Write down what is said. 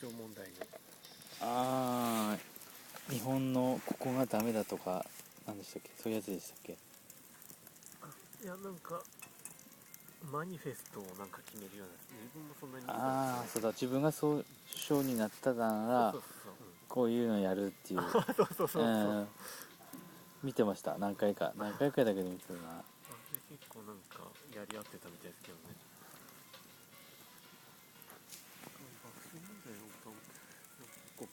症問題の。ああ、日本のここがダメだとか何でしたっけ、そういうやつでしたっけ。いやなんかマニフェストをなんか決めるような、自分もそんなにああ、そうだ、自分がそう症になったならそうこういうのやるっていう。そう、見てました、何回かだけど見てたな。あれ結構なんかやり合ってたみたいですけどね。学生問題のご